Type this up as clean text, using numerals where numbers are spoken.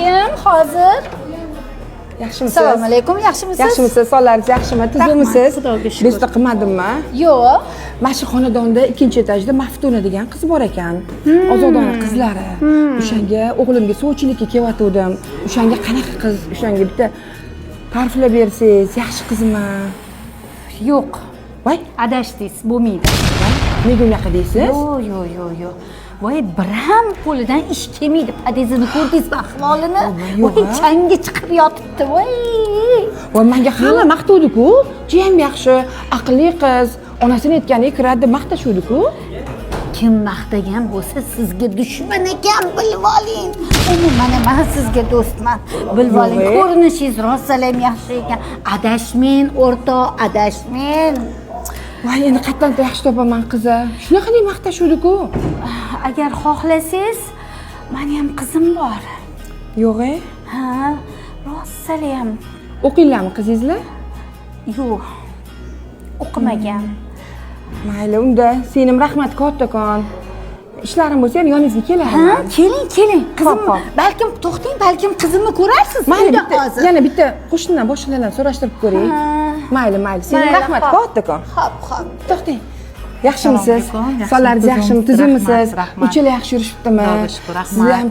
alaykum. Hozir. Yaxshimisiz? Assalomu alaykum. Yaxshimisiz? Yaxshimisiz? Sonlaringiz yaxshimi? Tuzukmisiz? Xudoga shukr. Bezda qilmadimmi? Yo'q. Mana shu xonadonda ikkinchi etajda Maftuna degan qiz bor ekan. Ozodona qizlari. O'shanga o'g'limga sovchilikka kelyotgandim. O'shanga qanaqa qiz? O'shanga bitta ta'riflab bersangiz, yaxshi qizmi? Yo'q. Voy, Adashdingiz, bo'lmaydi. nega unaqa deysiz? Yo'q. Voy, biram qo'lidan ish kelmaydi. Padezini ko'rdingizmi ahvolini? Voy, changi chiqib yotibdi. Voy. Voy, menga hamma maqtavdi-ku. Jiyam yaxshi, aqlli qiz. Onasini aytganiga kiradi deb maqtashuvdi-ku. Kim maqtagan bo'lsa sizga dushman ekan, bilib oling. Mana men sizga do'stman. Bilib oling, ko'rinishingiz rosalam yaxshi ekan. Adashmang, o'rtoq, adashmang. Voy, endi qayerdan yaxshi topaman qizi? Shunaqa deb maqtashuvdi-ku. Agar xohlasangiz, meni ham qizim bor. Yo'q-e? Ha, rosalam. O'qiylarmi qizingizlar? Yo'q. O'qimagan. Mayli, unda senim rahmat kattakon. Ishlarim bo'lsa ham yoningizga kelaman. Ha, keling. Qizim, balkim to'xting, balkim qizimni ko'rarsiz. Mayli, yana bitta qo'shnidan boshqalardan so'rashtirib ko'ring. Mayli. Sening rahmat kattakon. Xo'p. To'xting. Yaxshimisiz? Sonlaringiz yaxshimi? Tuzukmisiz? Uchala yaxshi yurishibdimi? Xudoga shukr, rahmat. Siz ham